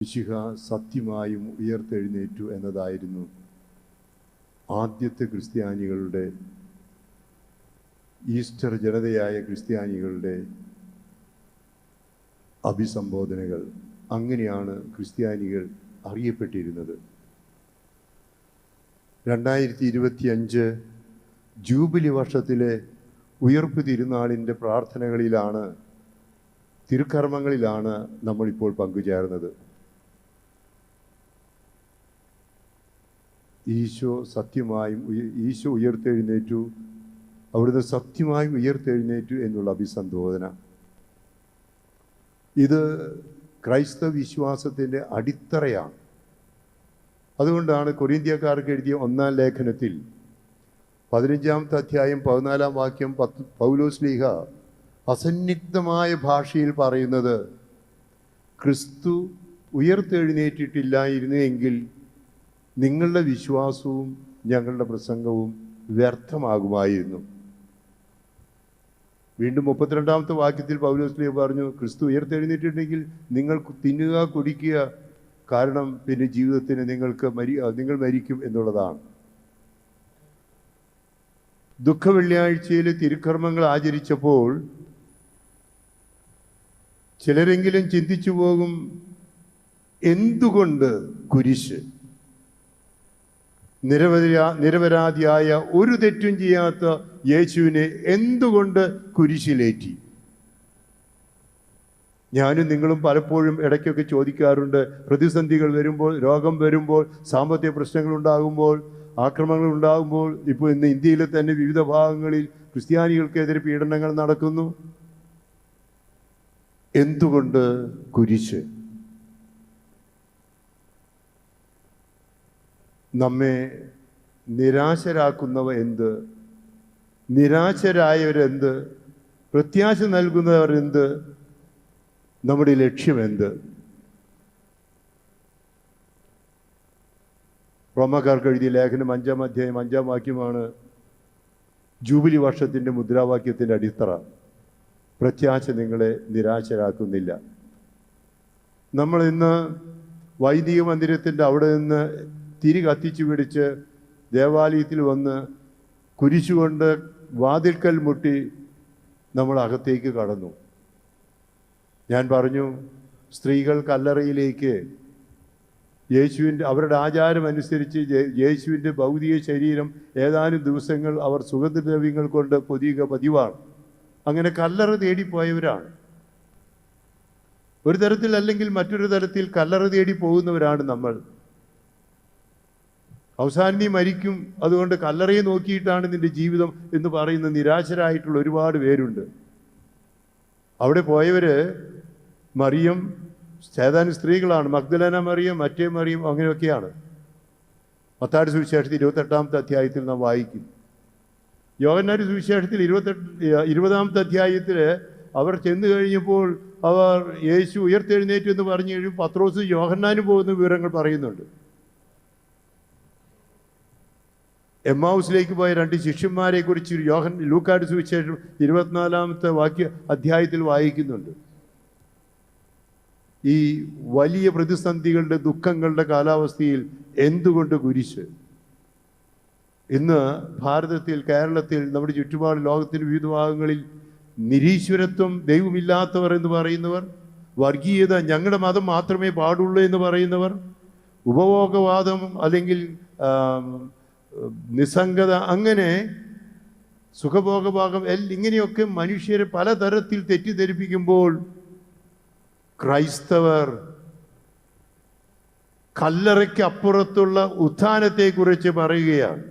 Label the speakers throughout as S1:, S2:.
S1: മിശിഹ സത്യമായും ഉയർത്തെഴുന്നേറ്റു എന്നതായിരുന്നു ആദ്യത്തെ ക്രിസ്ത്യാനികളുടെ, ഈസ്റ്റർ ജനതയായ ക്രിസ്ത്യാനികളുടെ അഭിസംബോധനകൾ. അങ്ങനെയാണ് ക്രിസ്ത്യാനികൾ അറിയപ്പെട്ടിരുന്നത്. 2025 ജൂബിലി വർഷത്തിലെ ഉയർപ്പ് തിരുനാളിൻ്റെ പ്രാർത്ഥനകളിലാണ്, തിരുക്കർമ്മങ്ങളിലാണ് നമ്മളിപ്പോൾ പങ്കുചേർന്നത്. ഈശോ ഉയർത്തെഴുന്നേറ്റു, അവിടുന്ന് സത്യമായും ഉയർത്തെഴുന്നേറ്റു എന്നുള്ള അഭിസംബോധന. ഇത് ക്രൈസ്തവ വിശ്വാസത്തിൻ്റെ അടിത്തറയാണ്. അതുകൊണ്ടാണ് കൊരിന്ത്യക്കാർക്ക് എഴുതിയ 1-ാം ലേഖനത്തിൽ 15-ാമത്തെ അധ്യായം 14-ാം വാക്യം പൗലോസ് ലീഹ അസന്നിഗ്ധമായ ഭാഷയിൽ പറയുന്നത്, ക്രിസ്തു ഉയർത്തെഴുന്നേറ്റിട്ടില്ലായിരുന്നു എങ്കിൽ നിങ്ങളുടെ വിശ്വാസവും ഞങ്ങളുടെ പ്രസംഗവും വ്യർത്ഥമാകുമായിരുന്നു. വീണ്ടും 32-ാമത്തെ വാക്യത്തിൽ പൗലോസ് ലീഹ പറഞ്ഞു, ക്രിസ്തു ഉയർത്തെഴുന്നേറ്റിട്ടുണ്ടെങ്കിൽ നിങ്ങൾ തിന്നുക, കുടിക്കുക, കാരണം പിന്നെ ജീവിതത്തിന് നിങ്ങൾ മരിക്കും എന്നുള്ളതാണ്. ദുഃഖവെള്ളിയാഴ്ചയിൽ തിരുക്കർമ്മങ്ങൾ ആചരിച്ചപ്പോൾ ചിലരെങ്കിലും ചിന്തിച്ചു പോകും, എന്തുകൊണ്ട് കുരിശ്? നിരപരാധിയായ ഒരു തെറ്റും ചെയ്യാത്ത യേശുവിനെ എന്തുകൊണ്ട് കുരിശിലേറ്റി? ഞാനും നിങ്ങളും പലപ്പോഴും ഇടയ്ക്കൊക്കെ ചോദിക്കാറുണ്ട്. പ്രതിസന്ധികൾ വരുമ്പോൾ, രോഗം വരുമ്പോൾ, സാമ്പത്തിക പ്രശ്നങ്ങൾ ഉണ്ടാകുമ്പോൾ, ആക്രമണങ്ങൾ ഉണ്ടാകുമ്പോൾ, ഇപ്പോൾ ഇന്ന് ഇന്ത്യയിലെ തന്നെ വിവിധ ഭാഗങ്ങളിൽ ക്രിസ്ത്യാനികൾക്കെതിരെ പീഡനങ്ങൾ നടക്കുന്നു. എന്തുകൊണ്ട് കുരിശ്? നമ്മെ നിരാശരാക്കുന്നവ എന്ത്? നിരാശരായവരെന്ത്? പ്രത്യാശ നൽകുന്നവർ എന്ത്? നമ്മുടെ ലക്ഷ്യമെന്ത്? റോമാക്കാർക്ക് എഴുതിയ ലേഖനം 5-ാം അധ്യായം 5-ാം വാക്യമാണ് ജൂബിലി വർഷത്തിൻ്റെ മുദ്രാവാക്യത്തിൻ്റെ അടിത്തറ. പ്രത്യാശ നിങ്ങളെ നിരാശരാക്കുന്നില്ല. നമ്മൾ ഇന്ന് വൈദിക മന്ദിരത്തിൻ്റെ അവിടെ നിന്ന് തിരി കത്തിച്ചു പിടിച്ച് ദേവാലയത്തിൽ വന്ന് കുരിശുകൊണ്ട് വാതിൽക്കൽ മുട്ടി നമ്മൾ അകത്തേക്ക് കടന്നു. ഞാൻ പറഞ്ഞു, സ്ത്രീകൾ കല്ലറയിലേക്ക് അവരുടെ ആചാരം അനുസരിച്ച് യേശുവിൻ്റെ ഭൗതിക ശരീരം ഏതാനും ദിവസങ്ങൾ അവർ സുഗന്ധദ്രവ്യങ്ങൾ കൊണ്ട് പൊതിയുക പതിവാണ്. അങ്ങനെ കല്ലറ തേടിപ്പോയവരാണ്. ഒരു തരത്തിൽ അല്ലെങ്കിൽ മറ്റൊരു തരത്തിൽ കല്ലറ തേടി പോകുന്നവരാണ് നമ്മൾ. അവസാനം നീ മരിക്കും, അതുകൊണ്ട് കല്ലറയെ നോക്കിയിട്ടാണ് നിന്റെ ജീവിതം എന്ന് പറയുന്ന നിരാശരായിട്ടുള്ള ഒരുപാട് പേരുണ്ട്. അവിടെ പോയവര് മറിയം, ഏതാനും സ്ത്രീകളാണ്, മഗ്ദലേന മറിയം, മറ്റേ മറിയം, അങ്ങനെയൊക്കെയാണ്. മത്തായിയുടെ സുവിശേഷത്തിൽ 28-ാമത്തെ അധ്യായത്തിൽ നാം വായിക്കും. യോഹന്നാന്റെ സുവിശേഷത്തിൽ 20-ാമത്തെ അധ്യായത്തിൽ അവർ ചെന്ന് കഴിഞ്ഞപ്പോൾ അവർ യേശു ഉയർത്തെഴുന്നേറ്റു എന്ന് പറഞ്ഞു കഴിയും. പത്രോസ് യോഹന്നാനും പോകുന്ന വിവരങ്ങൾ പറയുന്നുണ്ട്. എമ്മാവുസിലേക്ക് പോയ 2 ശിഷ്യന്മാരെ കുറിച്ച് ലൂക്കായുടെ സുവിശേഷം 24-ാമത്തെ അധ്യായത്തിൽ വായിക്കുന്നുണ്ട്. ഈ വലിയ പ്രതിസന്ധികളുടെ, ദുഃഖങ്ങളുടെ കാലാവസ്ഥയിൽ എന്തുകൊണ്ട് കുരിശ്? ഇന്ന് ഭാരതത്തിൽ, കേരളത്തിൽ, നമ്മുടെ ചുറ്റുപാട് ലോകത്തിൻ്റെ വിവിധ ഭാഗങ്ങളിൽ നിരീശ്വരത്വം, ദൈവമില്ലാത്തവർ എന്ന് പറയുന്നവർ, വർഗീയത, ഞങ്ങളുടെ മതം മാത്രമേ പാടുള്ളൂ എന്ന് പറയുന്നവർ, ഉപഭോഗവാദം അല്ലെങ്കിൽ നിസ്സംഗത, അങ്ങനെ സുഖഭോഗഭാഗം, ഇങ്ങനെയൊക്കെ മനുഷ്യരെ പലതരത്തിൽ തെറ്റിദ്ധരിപ്പിക്കുമ്പോൾ ക്രൈസ്തവർ കല്ലറയ്ക്ക് അപ്പുറത്തുള്ള ഉത്ഥാനത്തെക്കുറിച്ച് പറയുകയാണ്.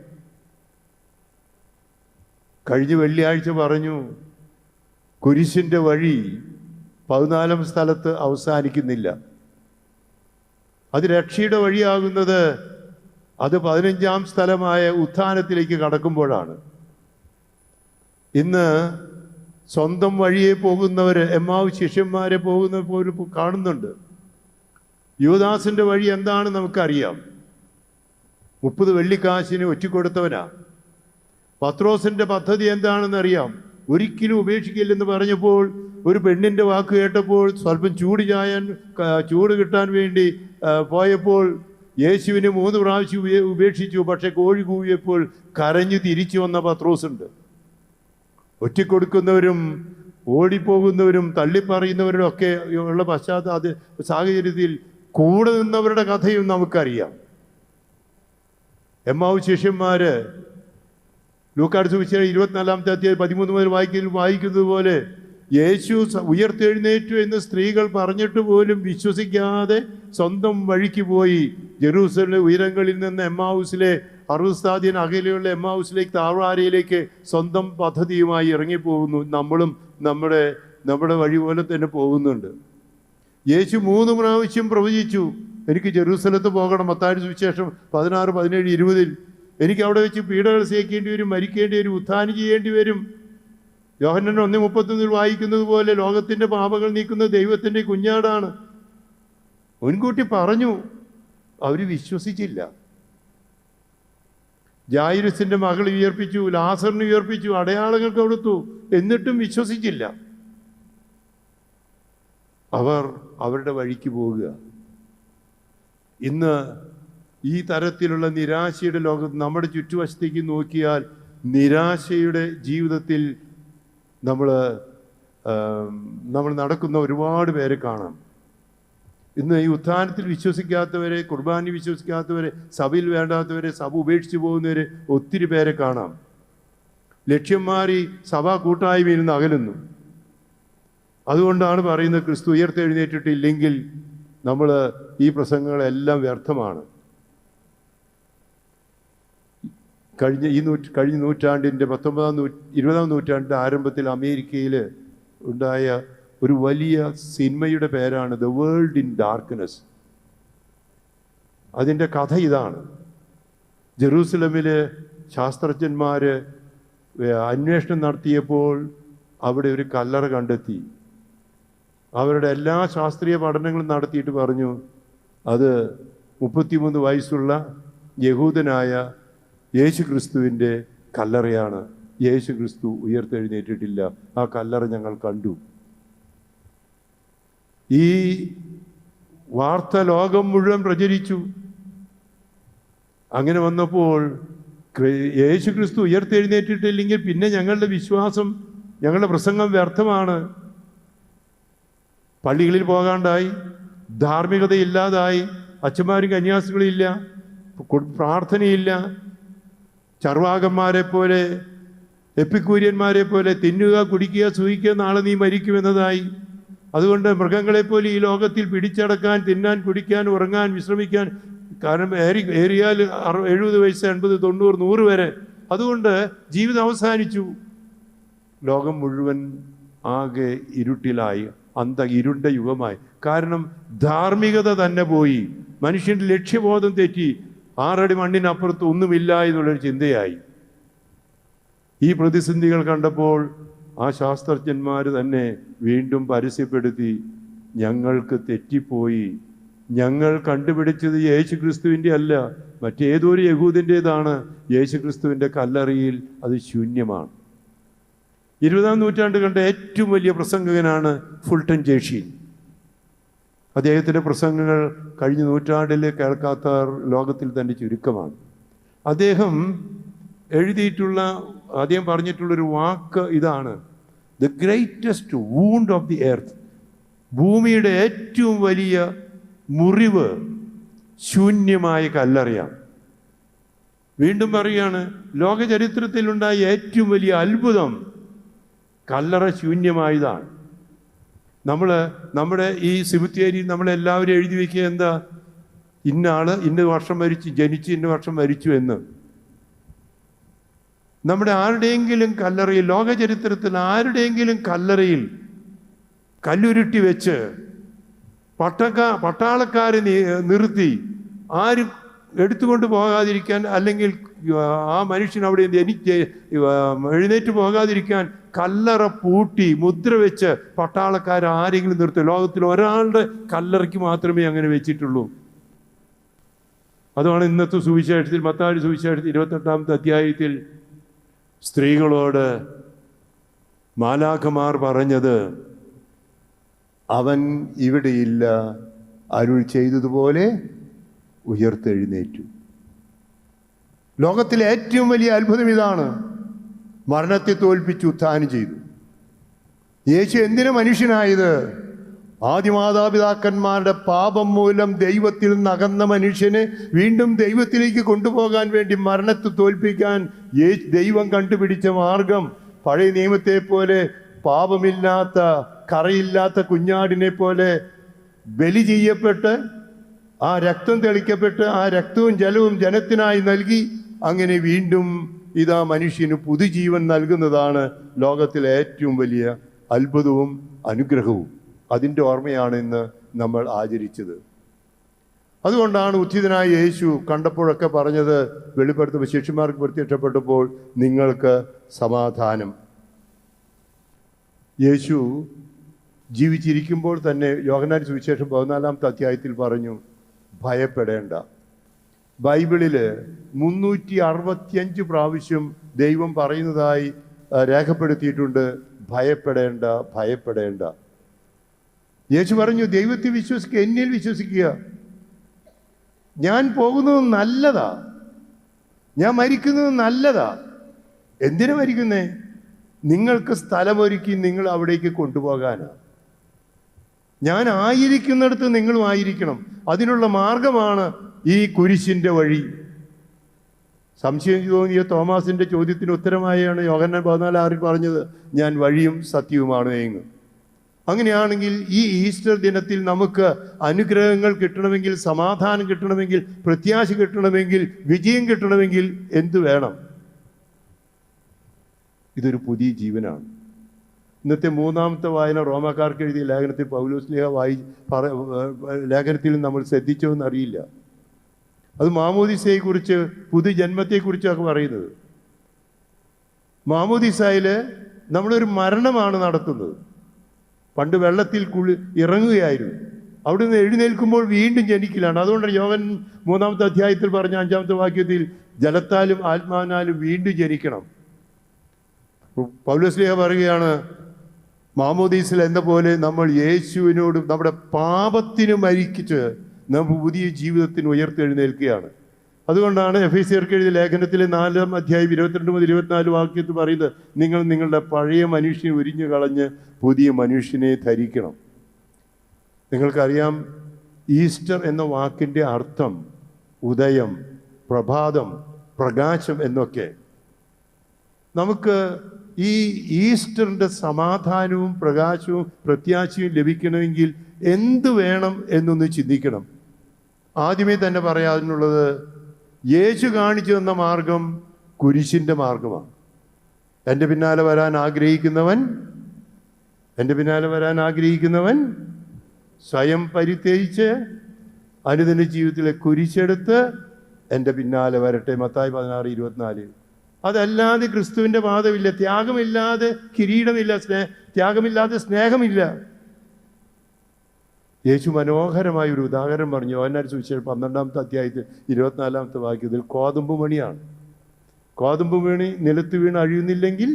S1: കഴിഞ്ഞ വെള്ളിയാഴ്ച പറഞ്ഞു, കുരിശിൻ്റെ വഴി 14-ാം സ്ഥലത്ത് അവസാനിക്കുന്നില്ല. അത് രക്ഷയുടെ വഴിയാകുന്നത് അത് 15-ാം സ്ഥലമായ ഉത്ഥാനത്തിലേക്ക് കടക്കുമ്പോഴാണ്. ഇന്ന് സ്വന്തം വഴിയെ പോകുന്നവർ, എമ്മാവ് ശിഷ്യന്മാരെ പോകുന്നവർ കാണുന്നുണ്ട്. യൂദാസിൻ്റെ വഴി എന്താണെന്ന് നമുക്കറിയാം. 30 വെള്ളിക്കാശിന് ഒറ്റിക്കൊടുത്തവനാ. പത്രോസിൻ്റെ പദ്ധതി എന്താണെന്നറിയാം. ഒരിക്കലും ഉപേക്ഷിക്കില്ലെന്ന് പറഞ്ഞപ്പോൾ ഒരു പെണ്ണിൻ്റെ വാക്ക് കേട്ടപ്പോൾ സ്വല്പം ചൂട് കിട്ടാൻ വേണ്ടി പോയപ്പോൾ യേശുവിനെ 3 പ്രാവശ്യം ഉപേക്ഷിച്ചു. പക്ഷെ കോഴി കൂവിയപ്പോൾ കരഞ്ഞു തിരിച്ചു വന്ന പത്രോസുണ്ട്. ഒറ്റിക്കൊടുക്കുന്നവരും ഓടിപ്പോകുന്നവരും തള്ളിപ്പറയുന്നവരും ഒക്കെ ഉള്ള സാഹചര്യത്തിൽ കൂടെ നിന്നവരുടെ കഥയും നമുക്കറിയാം. എമ്മാവൂസ് ശിഷ്യന്മാര് ലൂക്കായുടെ സുവിശേഷം 24-ാമത്തെ അധ്യായം 13 മുതൽ വായിക്കുന്നത് പോലെ യേശു ഉയർത്തെഴുന്നേറ്റു എന്ന് സ്ത്രീകൾ പറഞ്ഞിട്ട് പോലും വിശ്വസിക്കാതെ സ്വന്തം വഴിക്ക് പോയി ജെറൂസലേം ഉയരങ്ങളിൽ നിന്ന് എമ്മാവൂസിലെ 60 സ്താദിയൻ അകലെയുള്ള എമ്മാവൂസിലേക്ക് താഴ്വാരയിലേക്ക് സ്വന്തം പദ്ധതിയുമായി ഇറങ്ങിപ്പോകുന്നു. നമ്മളും നമ്മുടെ വഴി പോലെ തന്നെ പോകുന്നുണ്ട്. യേശു 3 പ്രാവശ്യം പ്രവചിച്ചു, എനിക്ക് ജെറൂസലത്ത് പോകണം. മത്തായിയുടെ സുവിശേഷം 16, 17, 20 എനിക്ക് അവിടെ വെച്ച് പീഡകൾ സഹിക്കേണ്ടി വരും, മരിക്കേണ്ടി വരും, ഉത്ഥാനം ചെയ്യേണ്ടി വരും. യോഹന്നാൻ 1:31 വായിക്കുന്നത് പോലെ ലോകത്തിൻ്റെ പാപങ്ങൾ നീക്കുന്ന ദൈവത്തിൻ്റെ കുഞ്ഞാടാണ്. മുൻകൂട്ടി പറഞ്ഞു, അവർ വിശ്വസിച്ചില്ല. ജായിരസിൻ്റെ മകൾ ഉയർപ്പിച്ചു, ലാസറിനെ ഉയർപ്പിച്ചു, അടയാളങ്ങൾ കൊടുത്തു, എന്നിട്ടും വിശ്വസിച്ചില്ല. അവർ അവരുടെ വഴിക്ക് പോകുക. ഇന്ന് ഈ തരത്തിലുള്ള നിരാശയുടെ ലോകത്ത് നമ്മുടെ ചുറ്റുവശത്തേക്ക് നോക്കിയാൽ നിരാശയുടെ ജീവിതത്തിൽ നമ്മൾ നടക്കുന്ന ഒരുപാട് പേരെ കാണാം. ഇന്ന് ഈ ഉത്ഥാനത്തിൽ വിശ്വസിക്കാത്തവരെ, കുർബാനി വിശ്വസിക്കാത്തവരെ, സഭയിൽ വേണ്ടാത്തവരെ, സഭ ഉപേക്ഷിച്ച് പോകുന്നവരെ ഒത്തിരി പേരെ കാണാം. ലക്ഷ്യം മാറി സഭാ കൂട്ടായ്മയിൽ നിന്ന് അകലുന്നു. അതുകൊണ്ടാണ് പറയുന്നത്, ക്രിസ്തു ഉയർത്തെഴുന്നേറ്റിട്ടില്ലെങ്കിൽ നമ്മൾ ഈ പ്രസംഗങ്ങളെല്ലാം വ്യർത്ഥമാണ്. കഴിഞ്ഞ നൂറ്റാണ്ടിൻ്റെ 20-ാം നൂറ്റാണ്ടിൻ്റെ ആരംഭത്തിൽ അമേരിക്കയിൽ ഉണ്ടായ ഒരു വലിയ സിനിമയുടെ പേരാണ് ദ വേൾഡ് ഇൻ ഡാർക്ക്നെസ്. അതിൻ്റെ കഥ ഇതാണ്. ജെറൂസലമിൽ ശാസ്ത്രജ്ഞന്മാർ അന്വേഷണം നടത്തിയപ്പോൾ അവിടെ ഒരു കല്ലറ കണ്ടെത്തി. അവരുടെ എല്ലാ ശാസ്ത്രീയ പഠനങ്ങളും നടത്തിയിട്ട് പറഞ്ഞു, അത് 33 വയസ്സുള്ള യഹൂദനായ യേശു ക്രിസ്തുവിൻ്റെ കല്ലറയാണ്. യേശു ക്രിസ്തു ഉയർത്തെഴുന്നേറ്റിട്ടില്ല. ആ കല്ലറ ഞങ്ങൾ കണ്ടു. ഈ വാർത്ത ലോകം മുഴുവൻ പ്രചരിച്ചു. അങ്ങനെ വന്നപ്പോൾ യേശു ക്രിസ്തു ഉയർത്തെഴുന്നേറ്റിട്ടില്ലെങ്കിൽ പിന്നെ ഞങ്ങളുടെ വിശ്വാസം, ഞങ്ങളുടെ പ്രസംഗം വ്യർത്ഥമാണ്. പള്ളികളിൽ പോകാണ്ടായി, ധാർമ്മികതയില്ലാതായി, അച്ഛന്മാരും കന്യാസികളും ഇല്ല, പ്രാർത്ഥനയില്ല, ചർവാകന്മാരെ പോലെ, എപ്പിക്കൂര്യന്മാരെ പോലെ തിന്നുക, കുടിക്കുക, സൂഹിക്കുക, നാളെ നീ മരിക്കുമെന്നതായി. അതുകൊണ്ട് മൃഗങ്ങളെപ്പോലെ ഈ ലോകത്തിൽ പിടിച്ചടക്കാൻ, തിന്നാൻ, കുടിക്കാൻ, ഉറങ്ങാൻ, വിശ്രമിക്കാൻ, കാരണം ഏറിയാൽ 70 വയസ്സ്, 80, 90, 100 വരെ. അതുകൊണ്ട് ജീവിതം അവസാനിച്ചു. ലോകം മുഴുവൻ ആകെ ഇരുട്ടിലായി, ഇരുണ്ട യുഗമായി. കാരണം ധാർമ്മികത തന്നെ പോയി, മനുഷ്യൻ്റെ ലക്ഷ്യബോധം തെറ്റി, 6 അടി മണ്ണിനപ്പുറത്ത് ഒന്നുമില്ല എന്നുള്ളൊരു ചിന്തയായി. ഈ പ്രതിസന്ധികൾ കണ്ടപ്പോൾ ആ ശാസ്ത്രജ്ഞന്മാർ തന്നെ വീണ്ടും പരസ്യപ്പെടുത്തി, ഞങ്ങൾക്ക് തെറ്റിപ്പോയി, ഞങ്ങൾ കണ്ടുപിടിച്ചത് യേശു ക്രിസ്തുവിൻ്റെ അല്ല, മറ്റേതൊരു യഹൂദൻ്റേതാണ്. യേശു ക്രിസ്തുവിൻ്റെ കല്ലറയിൽ അത് ശൂന്യമാണ്. 20-ാം നൂറ്റാണ്ട് കണ്ട ഏറ്റവും വലിയ പ്രസംഗകനാണ് ഫുൾട്ടൻ ജേഷീൻ. അദ്ദേഹത്തിൻ്റെ പ്രസംഗങ്ങൾ കഴിഞ്ഞ നൂറ്റാണ്ടിൽ കേൾക്കാത്ത ലോകത്തിൽ തന്നെ ചുരുക്കമാണ്. അദ്ദേഹം പറഞ്ഞിട്ടുള്ളൊരു വാക്ക് ഇതാണ്: the greatest wound of the earth. ഭൂമിയുടെ ഏറ്റവും വലിയ മുറിവ് ശൂന്യമായ കല്ലറയാണ്. വീണ്ടും പറയുകയാണ്, ലോക ചരിത്രത്തിലുണ്ടായ ഏറ്റവും വലിയ അത്ഭുതം കല്ലറ ശൂന്യമായതാണ്. നമ്മുടെ ഈ സിമിത്തേരിയിൽ നമ്മളെല്ലാവരും എഴുതി വയ്ക്കുക എന്താ? ഇന്ന ആള് ഇന്ന വർഷം ജനിച്ച് ഇന്ന വർഷം മരിച്ചു എന്ന്. നമ്മുടെ ആരുടെയെങ്കിലും കല്ലറയിൽ, ലോക ചരിത്രത്തിൽ ആരുടെയെങ്കിലും കല്ലറയിൽ കല്ലുരുട്ടി വെച്ച് പട്ടാളക്കാരെ നിർത്തി ആരും എടുത്തുകൊണ്ട് പോകാതിരിക്കാൻ, അല്ലെങ്കിൽ ആ മനുഷ്യൻ അവിടെ എഴുന്നേറ്റ് പോകാതിരിക്കാൻ കല്ലറ പൂട്ടി മുദ്ര വെച്ച് പട്ടാളക്കാർ ആരെങ്കിലും നിർത്തും? ലോകത്തിൽ ഒരാളുടെ കല്ലറയ്ക്ക് മാത്രമേ അങ്ങനെ വെച്ചിട്ടുള്ളൂ. അതാണ് ഇന്നത്തെ സുവിശേഷത്തിൽ, മത്തായി സുവിശേഷത്തിൽ 28-ാമത്തെ അധ്യായത്തിൽ സ്ത്രീകളോട് മാലാഖമാർ പറഞ്ഞത്, അവൻ ഇവിടെയില്ല, അരുൾ ചെയ്തതുപോലെ ഉയർത്തെഴുന്നേറ്റു. ലോകത്തിലെ ഏറ്റവും വലിയ അത്ഭുതം ഇതാണ്. മരണത്തെ തോൽപ്പിച്ച് ഉത്ഥാനം ചെയ്തു. യേശു എന്തിനു മനുഷ്യനായത്? ആദിമാതാപിതാക്കന്മാരുടെ പാപം മൂലം ദൈവത്തിൽ നകന്ന മനുഷ്യനെ വീണ്ടും ദൈവത്തിലേക്ക് കൊണ്ടുപോകാൻ വേണ്ടി, മരണത്തെ തോൽപ്പിക്കാൻ ദൈവം കണ്ടുപിടിച്ച മാർഗം പഴയ നിയമത്തെ പോലെ പാപമില്ലാത്ത കറയില്ലാത്ത കുഞ്ഞാടിനെ പോലെ ബലി ചെയ്യപ്പെട്ട് ആ രക്തം തെളിക്കപ്പെട്ട് ആ രക്തവും ജലവും ജനത്തിനായി നൽകി അങ്ങനെ വീണ്ടും ഇതാ മനുഷ്യന് പുതുജീവൻ നൽകുന്നതാണ് ലോകത്തിലെ ഏറ്റവും വലിയ അത്ഭുതവും അനുഗ്രഹവും. അതിൻ്റെ ഓർമ്മയാണ് ഇന്ന് നമ്മൾ ആചരിച്ചത്. അതുകൊണ്ടാണ് ഉത്ഥിതനായ യേശു കണ്ടപ്പോഴൊക്കെ പറഞ്ഞത്, വെളിപ്പെടുത്തുമ്പോൾ ശിഷ്യന്മാർക്ക് പ്രത്യക്ഷപ്പെട്ടപ്പോൾ, നിങ്ങൾക്ക് സമാധാനം. യേശു ജീവിച്ചിരിക്കുമ്പോൾ തന്നെ യോഹന്നാൻ സുവിശേഷം 14-ാമത്തെ അധ്യായത്തിൽ പറഞ്ഞു, ഭയപ്പെടേണ്ട. ബൈബിളിൽ 365 പ്രാവശ്യം ദൈവം പറയുന്നതായി രേഖപ്പെടുത്തിയിട്ടുണ്ട്, ഭയപ്പെടേണ്ട, ഭയപ്പെടേണ്ട. യേശു പറഞ്ഞു, ദൈവത്തിൽ വിശ്വസിക്കുക, എന്നിൽ വിശ്വസിക്കുക. ഞാൻ പോകുന്നത് നല്ലതാ, ഞാൻ മരിക്കുന്നത് നല്ലതാ. എന്തിനു മരിക്കുന്നേ? നിങ്ങൾക്ക് സ്ഥലമൊരുക്കി നിങ്ങൾ അവിടേക്ക് കൊണ്ടുപോകാനാണ്. ഞാൻ ആയിരിക്കുന്നിടത്ത് നിങ്ങളും ആയിരിക്കണം. അതിനുള്ള മാർഗമാണ് ഈ കുരിശിൻ്റെ വഴി. സംശയം തോന്നിയ തോമാസിൻ്റെ ചോദ്യത്തിന് ഉത്തരമായാണ് യോഹന്നാൻ 14:6 പറഞ്ഞത്, ഞാൻ വഴിയും സത്യവുമാണ് എന്ന്. അങ്ങനെയാണെങ്കിൽ ഈ ഈസ്റ്റർ ദിനത്തിൽ നമുക്ക് അനുഗ്രഹങ്ങൾ കിട്ടണമെങ്കിൽ, സമാധാനം കിട്ടണമെങ്കിൽ, പ്രത്യാശ കിട്ടണമെങ്കിൽ, വിജയം കിട്ടണമെങ്കിൽ എന്തു വേണം? ഇതൊരു പുതിയ ജീവനാണ്. ഇന്നത്തെ 3-ാമത്തെ വായന റോമാക്കാർക്ക് എഴുതിയ ലേഖനത്തിൽ പൗലോസ്ലീഹ ലേഖനത്തിൽ നമ്മൾ ശ്രദ്ധിച്ചോ എന്നറിയില്ല. അത് മാമോദിസയെക്കുറിച്ച്, പുതുജന്മത്തെക്കുറിച്ചൊക്കെ പറയുന്നത്. മാമോദിസയിൽ നമ്മളൊരു മരണമാണ് നടത്തുന്നത്. പണ്ട് വെള്ളത്തിൽ ഇറങ്ങുകയായിരുന്നു, അവിടുന്ന് എഴുന്നേൽക്കുമ്പോൾ വീണ്ടും ജനിക്കലാണ്. അതുകൊണ്ടാണ് യോഹൻ 3-ാമത്തെ അധ്യായത്തിൽ പറഞ്ഞ 5-ാമത്തെ വാക്യത്തിൽ, ജലത്താലും ആത്മാവിനാലും വീണ്ടും ജനിക്കണം. പൗലോസ്ലീഹ പറയുകയാണ്, മാമോദീസിൽ എന്ന പോലെ നമ്മൾ യേശുവിനോട് നമ്മുടെ പാപത്തിന് മരിച്ച് നമ്മൾ പുതിയ ജീവിതത്തിന് ഉയർത്തെഴുന്നേൽക്കുകയാണ്. അതുകൊണ്ടാണ് എഫേസ്യർക്ക് എഴുതിയ ലേഖനത്തിലെ 4-ാം അധ്യായം 22 മുതൽ 24 വാക്യത്തിൽ പറയുന്നത്, നിങ്ങൾ നിങ്ങളുടെ പഴയ മനുഷ്യനെ ഉരിഞ്ഞു കളഞ്ഞ് പുതിയ മനുഷ്യനെ ധരിക്കണം. നിങ്ങൾക്കറിയാം, ഈസ്റ്റർ എന്ന വാക്കിൻ്റെ അർത്ഥം ഉദയം, പ്രഭാതം, പ്രകാശം എന്നൊക്കെ. നമുക്ക് ഈ ഈസ്റ്ററിൻ്റെ സമാധാനവും പ്രകാശവും പ്രത്യാശയും ലഭിക്കണമെങ്കിൽ എന്ത് വേണം എന്നൊന്ന് ചിന്തിക്കണം. ആദ്യമേ തന്നെ പറയാനുള്ളത്, യേശു കാണിച്ചു തന്ന മാർഗം കുരിശിൻ്റെ മാർഗമാണ്. എൻ്റെ പിന്നാലെ വരാൻ ആഗ്രഹിക്കുന്നവൻ സ്വയം പരിത്യജിച്ച് അനുദിന ജീവിതത്തിലെ കുരിശെടുത്ത് എൻ്റെ പിന്നാലെ വരട്ടെ. മത്തായി 16:24. അതല്ലാതെ ക്രിസ്തുവിൻ്റെ പാദമില്ല. ത്യാഗമില്ലാതെ കിരീടമില്ല, ത്യാഗമില്ലാതെ സ്നേഹമില്ല. യേശു മനോഹരമായ ഒരു ഉദാഹരണം പറഞ്ഞു. യോഹന്നാൻ സുവിശേഷം 12-ാമത്തെ അധ്യായത്തിൽ 24-ാമത്തെ വാക്യത്തിൽ, കോതമ്പ് മണിയാണ്. കോതമ്പ് മണി നിലത്ത് വീണ് അഴിയുന്നില്ലെങ്കിൽ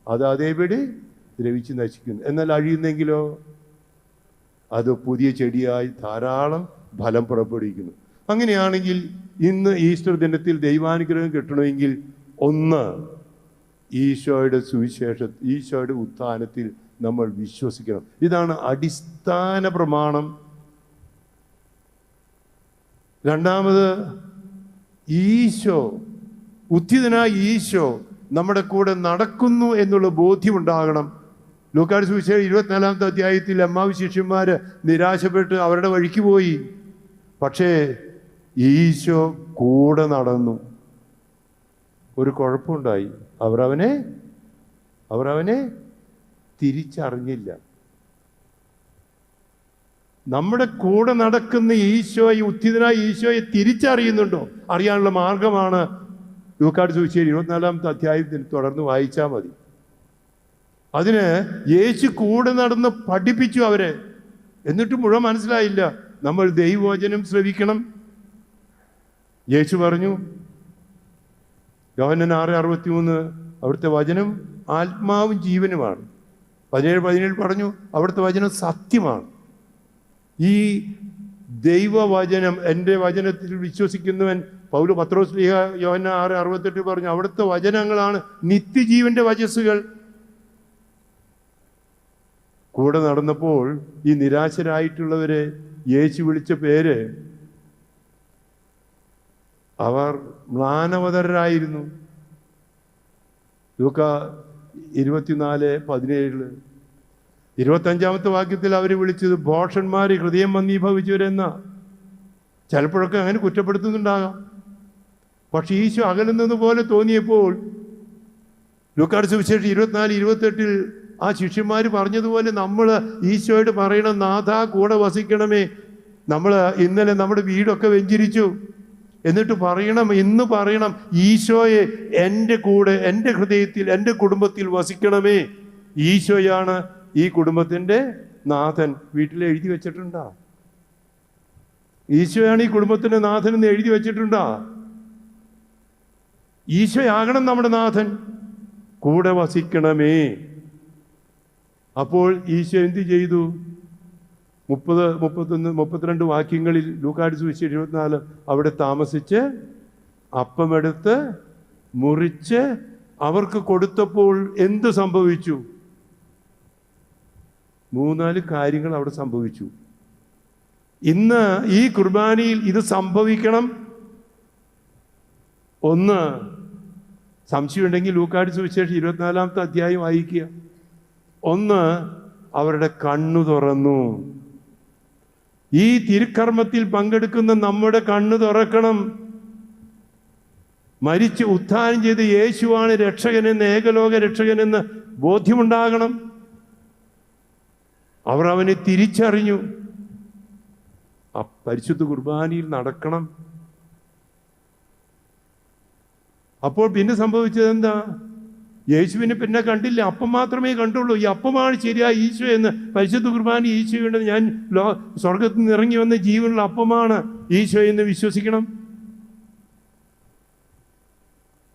S1: അത് അതേപടി ദ്രവിച്ച് നശിക്കുന്നു. എന്നാൽ അഴിയുന്നെങ്കിലോ അത് പുതിയ ചെടിയായി ധാരാളം ഫലം പുറപ്പെടുവിക്കുന്നു. അങ്ങനെയാണെങ്കിൽ ഇന്ന് ഈസ്റ്റർ ദിനത്തിൽ ദൈവാനുഗ്രഹം കിട്ടണമെങ്കിൽ ഒന്ന്, ഈശോയുടെ സുവിശേഷം, ഈശോയുടെ ഉത്ഥാനത്തിൽ നമ്മൾ വിശ്വസിക്കണം. ഇതാണ് അടിസ്ഥാന പ്രമാണം. രണ്ടാമത്, ഈശോ, ഉത്ഥിതനായ ഈശോ നമ്മുടെ കൂടെ നടക്കുന്നു എന്നുള്ള ബോധ്യമുണ്ടാകണം. ലൂക്കായുടെ സുവിശേഷം 24-ാമത്തെ അധ്യായത്തിൽ എമ്മാവു ശിഷ്യന്മാർ നിരാശപ്പെട്ട് അവരുടെ വഴിക്ക് പോയി. പക്ഷേ ഈശോ കൂടെ നടന്നു. ഒരു കുഴപ്പമുണ്ടായി, അവരവനെ തിരിച്ചറിഞ്ഞില്ല. നമ്മുടെ കൂടെ നടക്കുന്ന ഈശോയെ, ഉത്ഥിതനായ ഈശോയെ തിരിച്ചറിയുന്നുണ്ടോ? അറിയാനുള്ള മാർഗമാണ് ലൂക്കായുടെ സുവിശേഷം 24-ാമത്തെ അധ്യായത്തിൽ തുടർന്ന് വായിച്ചാൽ മതി. അതിന് യേശു കൂടെ നടന്ന് പഠിപ്പിച്ചു അവരെ. എന്നിട്ട് മുഴുവൻ മനസ്സിലായില്ല. നമ്മൾ ദൈവവചനം ശ്രവിക്കണം. യേശു പറഞ്ഞു, യോഹന്നാൻ 6:63, അവിടുത്തെ വചനം ആത്മാവും ജീവനുമാണ്. 17 പറഞ്ഞു അവിടുത്തെ വചനം സത്യമാണ്. ഈ ദൈവവചനം, എൻ്റെ വചനത്തിൽ വിശ്വസിക്കുന്നവൻ, പത്രോസ് ശ്ലീഹ യോഹന്നാൻ 6:68 പറഞ്ഞു അവിടുത്തെ വചനങ്ങളാണ് നിത്യജീവന്റെ വചസ്സുകൾ. കൂടെ നടന്നപ്പോൾ ഈ നിരാശരായിട്ടുള്ളവരെ യേശു വിളിച്ച പേര്, അവർ മ്ലാനവതരായിരുന്നു. ലൂക്കാ 24:17 25 വാക്യത്തിൽ അവർ വിളിച്ചത് ഭോഷന്മാർ, ഹൃദയം മന്ദീഭവിച്ചവരെന്ന. ചിലപ്പോഴൊക്കെ അങ്ങനെ കുറ്റപ്പെടുത്തുന്നുണ്ടാകാം. പക്ഷെ ഈശോ അകലുന്നത് പോലെ തോന്നിയപ്പോൾ ലൂക്കായുടെ സുവിശേഷം 24:28 ആ ശിഷ്യന്മാർ പറഞ്ഞതുപോലെ നമ്മൾ ഈശോയോട് പറയണം, നാഥ കൂടെ വസിക്കണമേ. നമ്മൾ ഇന്നലെ നമ്മുടെ വീടൊക്കെ വെഞ്ചരിച്ചു, എന്നിട്ട് പറയണം, ഇന്ന് പറയണം, ഈശോയെ എൻ്റെ കൂടെ, എൻ്റെ ഹൃദയത്തിൽ, എൻ്റെ കുടുംബത്തിൽ വസിക്കണമേ. ഈശോയാണ് ഈ കുടുംബത്തിൻ്റെ നാഥൻ. വീട്ടിൽ എഴുതി വെച്ചിട്ടുണ്ടോ? ഈശോയാണ് ഈ കുടുംബത്തിൻ്റെ നാഥൻ എന്ന് എഴുതി വെച്ചിട്ടുണ്ടോ? ഈശോയാകണം നമ്മുടെ നാഥൻ, കൂടെ വസിക്കണമേ. അപ്പോൾ ഈശോ എന്ത് ചെയ്തു? 30, 31, 32 വാക്യങ്ങളിൽ ലൂക്കായുടെ സുവിശേഷം 24 അവിടെ താമസിച്ച് അപ്പമെടുത്ത് മുറിച്ച് അവർക്ക് കൊടുത്തപ്പോൾ എന്ത് സംഭവിച്ചു? 3-4 കാര്യങ്ങൾ അവിടെ സംഭവിച്ചു. ഇന്ന് ഈ കുർബാനയിൽ ഇത് സംഭവിക്കണം. ഒന്ന്, സംശയമുണ്ടെങ്കിൽ ലൂക്കായുടെ സുവിശേഷം 24 അധ്യായം വായിക്കുക. ഒന്ന്, അവരുടെ കണ്ണു തുറന്നു. ഈ തിരുക്കർമ്മത്തിൽ പങ്കെടുക്കുന്ന നമ്മുടെ കണ്ണ് തുറക്കണം. മരിച്ച് ഉത്ഥാനം ചെയ്ത് യേശുവാണ് രക്ഷകനെന്ന്, ഏകലോക രക്ഷകനെന്ന് ബോധ്യമുണ്ടാകണം. അവർ അവനെ തിരിച്ചറിഞ്ഞു. ആ പരിശുദ്ധ കുർബാനയിൽ നടക്കണം. അപ്പോൾ പിന്നെ സംഭവിച്ചത് എന്താ? യേശുവിനെ പിന്നെ കണ്ടില്ല, അപ്പം മാത്രമേ കണ്ടുള്ളൂ. ഈ അപ്പമാണ് ശരിയായ ഈശോ എന്ന്, പരിശുദ്ധ കുർബാന ഈശോയുണ്ടെന്ന്, ഞാൻ സ്വർഗത്തിൽ നിന്ന് ഇറങ്ങി വന്ന ജീവനുള്ള അപ്പമാണ് ഈശോ എന്ന് വിശ്വസിക്കണം.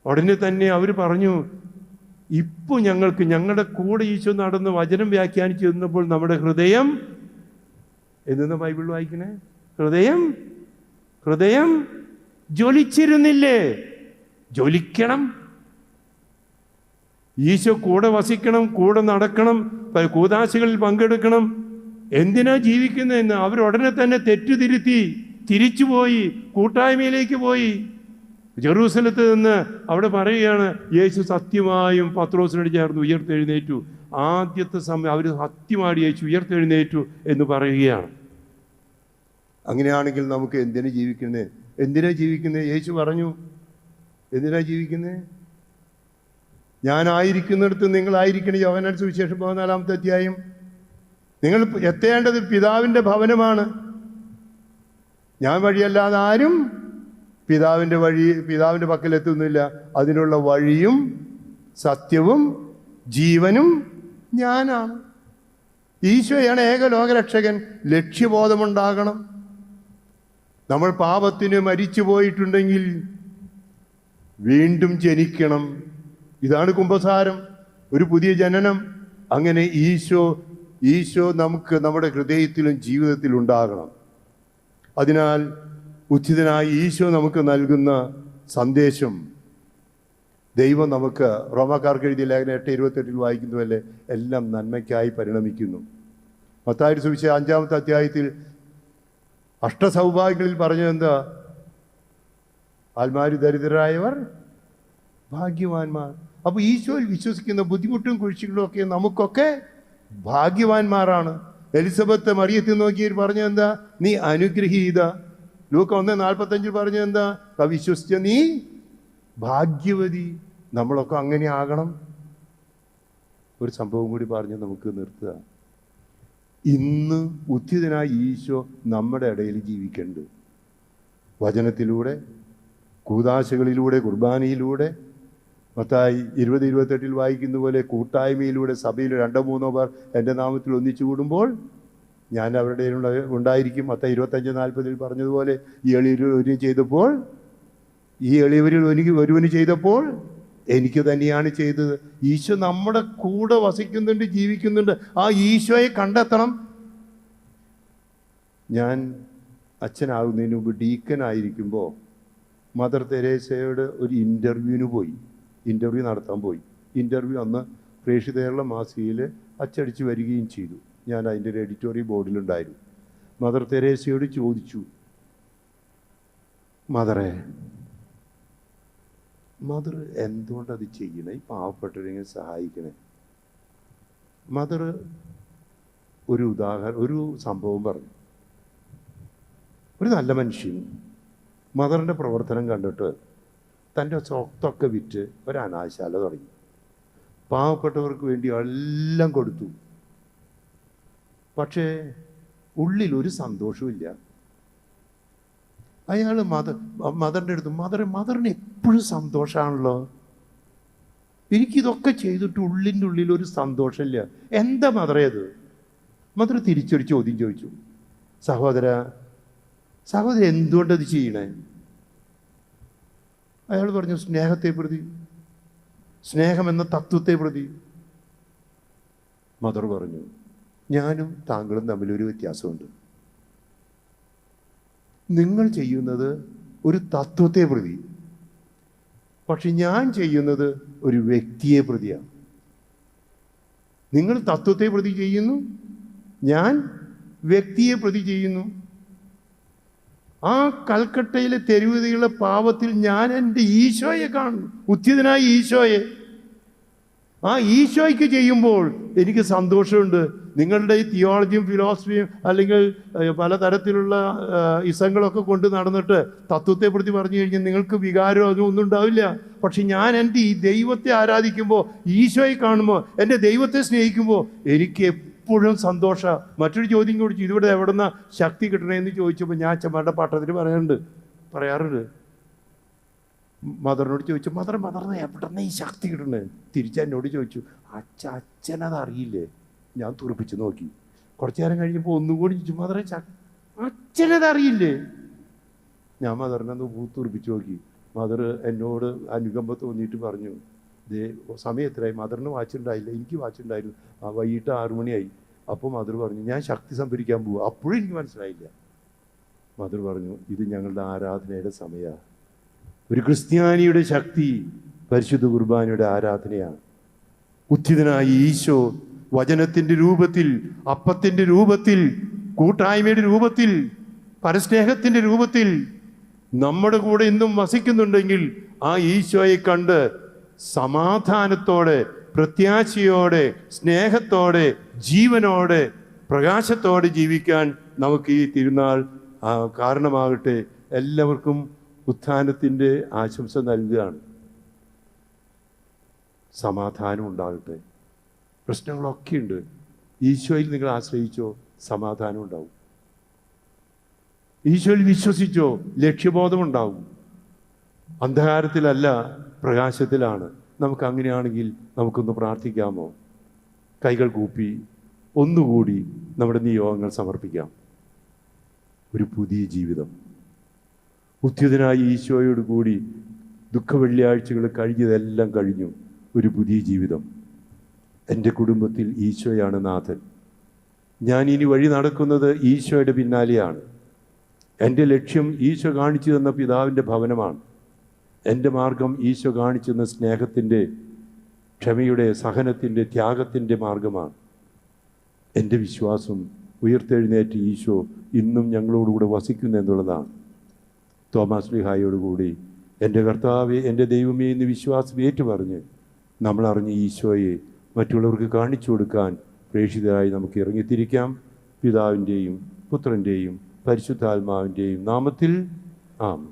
S1: ഉടനെ തന്നെ അവർ പറഞ്ഞു, ഇപ്പോൾ ഞങ്ങൾക്ക് ഞങ്ങളുടെ കൂടെ ഈശോ നടന്ന് വചനം വ്യാഖ്യാനിച്ചു തന്നപ്പോൾ നമ്മുടെ ഹൃദയം, എന്തെന്ന് ബൈബിൾ വായിക്കണേ, ഹൃദയം ജ്വലിച്ചിരുന്നില്ലേ? ജ്വലിക്കണം. ഈശോ കൂടെ വസിക്കണം, കൂടെ നടക്കണം, കൂദാശകളിൽ പങ്കെടുക്കണം. എന്തിനാ ജീവിക്കുന്നതെന്ന് അവരുടനെ തന്നെ തെറ്റുതിരുത്തി തിരിച്ചുപോയി, കൂട്ടായ്മയിലേക്ക് പോയി. ജെറൂസലത്ത് നിന്ന് അവിടെ പറയുകയാണ്, യേശു സത്യമായും പത്രോസിനോട് ചേർന്ന് ഉയർത്തെഴുന്നേറ്റു. ആദ്യത്തെ സമയം അവർ സത്യമായിട്ട് യേശു ഉയർത്തെഴുന്നേറ്റു എന്ന് പറയുകയാണ്. അങ്ങനെയാണെങ്കിൽ നമുക്ക് എന്തിനാ ജീവിക്കുന്നത്? യേശു പറഞ്ഞു, എന്തിനാ ജീവിക്കുന്നത്? ഞാനായിരിക്കുന്നിടത്ത് നിങ്ങളായിരിക്കണം. യോഹന്നാൻ സുവിശേഷം 14 അധ്യായം. നിങ്ങൾ എത്തേണ്ടത് പിതാവിൻ്റെ ഭവനമാണ്. ഞാൻ വഴിയല്ലാതെ ആരും പിതാവിൻ്റെ പക്കലെത്തുന്നില്ല. അതിനുള്ള വഴിയും സത്യവും ജീവനും ഞാനാണ്. ഈശോയാണ് ഏകലോകരക്ഷകൻ. ലക്ഷ്യബോധമുണ്ടാകണം. നമ്മൾ പാപത്തിന് മരിച്ചു പോയിട്ടുണ്ടെങ്കിൽ വീണ്ടും ജനിക്കണം. ഇതാണ് കുമ്പസാരം, ഒരു പുതിയ ജനനം. അങ്ങനെ ഈശോ നമുക്ക് നമ്മുടെ ഹൃദയത്തിലും ജീവിതത്തിലും ഉണ്ടാകണം. അതിനാൽ ഉചിതനായി ഈശോ നമുക്ക് നൽകുന്ന സന്ദേശം, ദൈവം നമുക്ക്, റോമാക്കാർക്ക് എഴുതിയ ലേഖനം 8:28 വായിക്കുന്നതല്ലേ, എല്ലാം നന്മയ്ക്കായി പരിണമിക്കുന്നു. മത്തായിയുടെ സുവിശേഷം 5-ാമത്തെ അധ്യായത്തിൽ അഷ്ടസൗഭാഗ്യങ്ങളിൽ പറഞ്ഞതെന്താ? ആത്മാവിൽ ദരിദ്രരായവർ ഭാഗ്യവാന്മാർ. അപ്പോൾ ഈശോയിൽ വിശ്വസിക്കുന്ന ബുദ്ധിമുട്ടും കുഴിച്ചുകളും ഒക്കെ നമുക്കൊക്കെ ഭാഗ്യവാന്മാരാണ്. എലിസബത്ത് മറിയത്തിൽ നോക്കി പറഞ്ഞതെന്താ? നീ അനുഗ്രഹീത. ലൂക്ക 1:45 പറഞ്ഞതെന്താ? വിശ്വസിച്ച നീ ഭാഗ്യവതി. നമ്മളൊക്കെ അങ്ങനെ ആകണം. ഒരു സംഭവം കൂടി പറഞ്ഞ് നമുക്ക് നിർത്തുക. ഇന്ന് ഉദ്ധിതനായ ഈശോ നമ്മുടെ ഇടയിൽ ജീവിക്കുന്നുണ്ട്. വചനത്തിലൂടെ, കൂദാശകളിലൂടെ, കുർബാനയിലൂടെ, മത്തായി 20:28 വായിക്കുന്ന പോലെ കൂട്ടായ്മയിലൂടെ, സഭയിൽ 2-3 പേർ എൻ്റെ നാമത്തിൽ ഒന്നിച്ചു കൂടുമ്പോൾ ഞാൻ അവരുടെ ഉണ്ടായിരിക്കും. മത്തായി 25:40 പറഞ്ഞതുപോലെ, ഈ എളിയവരിൽ ഒരുവന് ചെയ്തപ്പോൾ എനിക്ക് തന്നെയാണ് ചെയ്തത്. ഈശോ നമ്മുടെ കൂടെ വസിക്കുന്നുണ്ട്, ജീവിക്കുന്നുണ്ട്. ആ ഈശോയെ കണ്ടെത്തണം. ഞാൻ അച്ഛനാകുന്നതിന് മുമ്പ് ഡീക്കനായിരിക്കുമ്പോൾ മദർ തെരേസയോട് ഒരു ഇൻ്റർവ്യൂ നടത്താൻ പോയി. ഇൻ്റർവ്യൂ അന്ന് പ്രേക്ഷിത കേരള മാസികയിൽ അച്ചടിച്ച് വരികയും ചെയ്തു. ഞാൻ അതിൻ്റെ ഒരു എഡിറ്റോറിയൽ ബോർഡിലുണ്ടായിരുന്നു. മദർ തെരേസയോട് ചോദിച്ചു, മദർ എന്തുകൊണ്ടത് ചെയ്യണേ, ഈ പാവപ്പെട്ടവരെങ്ങനെ സഹായിക്കണേ? മദർ ഒരു സംഭവം പറഞ്ഞു. ഒരു നല്ല മനുഷ്യൻ മദറിൻ്റെ പ്രവർത്തനം കണ്ടിട്ട് തൻ്റെ സ്വത്തൊക്കെ വിറ്റ് ഒരു അനാശാല തുടങ്ങി. പാവപ്പെട്ടവർക്ക് വേണ്ടി എല്ലാം കൊടുത്തു. പക്ഷേ ഉള്ളിലൊരു സന്തോഷമില്ല. അയാൾ മദറിൻ്റെ അടുത്ത്, മദറിന് എപ്പോഴും സന്തോഷമാണല്ലോ, എനിക്കിതൊക്കെ ചെയ്തിട്ട് ഉള്ളിൻ്റെ ഉള്ളിലൊരു സന്തോഷമില്ല, എന്താ മദറേ അത്? മദർ തിരിച്ചൊരു ചോദ്യം ചോദിച്ചു, സഹോദര എന്തുകൊണ്ടത് ചെയ്യണേ? അയാൾ പറഞ്ഞു, സ്നേഹത്തെ പ്രതി, സ്നേഹം എന്ന തത്വത്തെ പ്രതി. മദർ പറഞ്ഞു, ഞാനും താങ്കളും തമ്മിലൊരു വ്യത്യാസമുണ്ട്. നിങ്ങൾ ചെയ്യുന്നത് ഒരു തത്വത്തെ പ്രതി, പക്ഷെ ഞാൻ ചെയ്യുന്നത് ഒരു വ്യക്തിയെ പ്രതിയാണ്. നിങ്ങൾ തത്വത്തെ പ്രതി ചെയ്യുന്നു, ഞാൻ വ്യക്തിയെ പ്രതി ചെയ്യുന്നു. ആ കൽക്കട്ടയിലെ തെരുവുതികളുടെ പാവത്തിൽ ഞാൻ എൻ്റെ ഈശോയെ കാണുന്നു, ഉത്തിതനായ ഈശോയെ. ആ ഈശോയ്ക്ക് ചെയ്യുമ്പോൾ എനിക്ക് സന്തോഷമുണ്ട്. നിങ്ങളുടെ ഈ തിയോളജിയും ഫിലോസഫിയും അല്ലെങ്കിൽ പലതരത്തിലുള്ള ഇസങ്ങളൊക്കെ കൊണ്ട് നടന്നിട്ട് തത്വത്തെ പ്രതി പറഞ്ഞു കഴിഞ്ഞാൽ നിങ്ങൾക്ക് വികാരമോ അതും ഒന്നും ഉണ്ടാവില്ല. പക്ഷെ ഞാൻ എൻ്റെ ഈ ദൈവത്തെ ആരാധിക്കുമ്പോൾ, ഈശോയെ കാണുമ്പോൾ, എൻ്റെ ദൈവത്തെ സ്നേഹിക്കുമ്പോൾ എനിക്ക് എപ്പോഴും സന്തോഷം. മറ്റൊരു ചോദ്യം ചോദിച്ചു, ഇതിവിടെ എവിടുന്ന ശക്തി കിട്ടണമെന്ന് ചോദിച്ചപ്പോൾ ഞാൻ അച്ഛന്മാരുടെ പാട്ടത്തിൽ പറയാറുണ്ട്. മദറിനോട് ചോദിച്ചു, മദറിന് എവിടുന്ന ഈ ശക്തി കിട്ടണേ? തിരിച്ചെന്നോട് ചോദിച്ചു, അച്ഛനതറിയില്ലേ? ഞാൻ തുറപ്പിച്ച് നോക്കി. കുറച്ചു നേരം കഴിഞ്ഞപ്പോൾ ഒന്നും കൂടി ചോദിച്ചു, മദറെ അച്ഛനതറിയില്ലേ? ഞാൻ മദറിനൊന്ന് തുറപ്പിച്ച് നോക്കി. മദർ എന്നോട് അനുകമ്പ തോന്നിയിട്ട് പറഞ്ഞു, സമയം എത്രയായി? മദറിന് വാച്ചുണ്ടായില്ല, എനിക്ക് വാച്ചുണ്ടായിരുന്നു. വൈകിട്ട് 6 മണിയായി. അപ്പോൾ മദർ പറഞ്ഞു, ഞാൻ ശക്തി സംഭരിക്കാൻ പോവുക. അപ്പോഴും എനിക്ക് മനസ്സിലായില്ല. മദർ പറഞ്ഞു, ഇത് ഞങ്ങളുടെ ആരാധനയുടെ സമയമാണ്. ഒരു ക്രിസ്ത്യാനിയുടെ ശക്തി പരിശുദ്ധ കുർബാനയുടെ ആരാധനയാണ്. ഉത്തിതനായ ഈശോ വചനത്തിൻ്റെ രൂപത്തിൽ, അപ്പത്തിൻ്റെ രൂപത്തിൽ, കൂട്ടായ്മയുടെ രൂപത്തിൽ, പരസ്നേഹത്തിൻ്റെ രൂപത്തിൽ നമ്മുടെ കൂടെ ഇന്നും വസിക്കുന്നുണ്ടെങ്കിൽ ആ ഈശോയെ കണ്ട് സമാധാനത്തോടെ, പ്രത്യാശയോടെ, സ്നേഹത്തോടെ, ജീവനോടെ, പ്രകാശത്തോടെ ജീവിക്കാൻ നമുക്ക് ഈ തിരുനാൾ കാരണമാകട്ടെ. എല്ലാവർക്കും ഉത്ഥാനത്തിൻ്റെ ആശംസ നൽകുകയാണ്. സമാധാനം ഉണ്ടാകട്ടെ. പ്രശ്നങ്ങളൊക്കെ ഉണ്ട്. ഈശോയിൽ നിങ്ങൾ ആശ്രയിച്ചോ, സമാധാനം ഉണ്ടാവും. ഈശോയിൽ വിശ്വസിച്ചോ, ലക്ഷ്യബോധമുണ്ടാവും. അന്ധകാരത്തിലല്ല, പ്രകാശത്തിലാണ്. നമുക്ക് അങ്ങനെയാണെങ്കിൽ നമുക്കൊന്ന് പ്രാർത്ഥിക്കാമോ? കൈകൾ കൂപ്പി ഒന്നുകൂടി നമ്മുടെ നിയോഗങ്ങൾ സമർപ്പിക്കാം. ഒരു പുതിയ ജീവിതം, ഉദ്ധിതനായ ഈശോയോട് കൂടി ദുഃഖവെള്ളിയാഴ്ചകൾ കഴിഞ്ഞതെല്ലാം കഴിഞ്ഞു. ഒരു പുതിയ ജീവിതം. എൻ്റെ കുടുംബത്തിൽ ഈശോയാണ് നാഥൻ. ഞാൻ ഇനി വഴി നടക്കുന്നത് ഈശോയുടെ പിന്നാലെയാണ്. എൻ്റെ ലക്ഷ്യം ഈശോ കാണിച്ചു തന്ന പിതാവിൻ്റെ ഭവനമാണ്. എൻ്റെ മാർഗം ഈശോ കാണിച്ചു തന്ന സ്നേഹത്തിൻ്റെ, ക്ഷമയുടെ, സഹനത്തിൻ്റെ, ത്യാഗത്തിൻ്റെ മാർഗമാണ്. എൻ്റെ വിശ്വാസം ഉയർത്തെഴുന്നേറ്റ് ഈശോ ഇന്നും ഞങ്ങളോടുകൂടെ വസിക്കുന്നു എന്നുള്ളതാണ്. തോമാസ് ശ്ലീഹായോടുകൂടി എൻ്റെ കർത്താവേ, എൻ്റെ ദൈവമേ എന്ന് വിശ്വാസം ഏറ്റുപറഞ്ഞ് നമ്മളറിഞ്ഞ ഈശോയെ മറ്റുള്ളവർക്ക് കാണിച്ചു കൊടുക്കാൻ പ്രേക്ഷിതരായി നമുക്ക് ഇറങ്ങിത്തിരിക്കാം. പിതാവിൻ്റെയും പുത്രൻ്റെയും പരിശുദ്ധാത്മാവിൻ്റെയും നാമത്തിൽ ആമേൻ.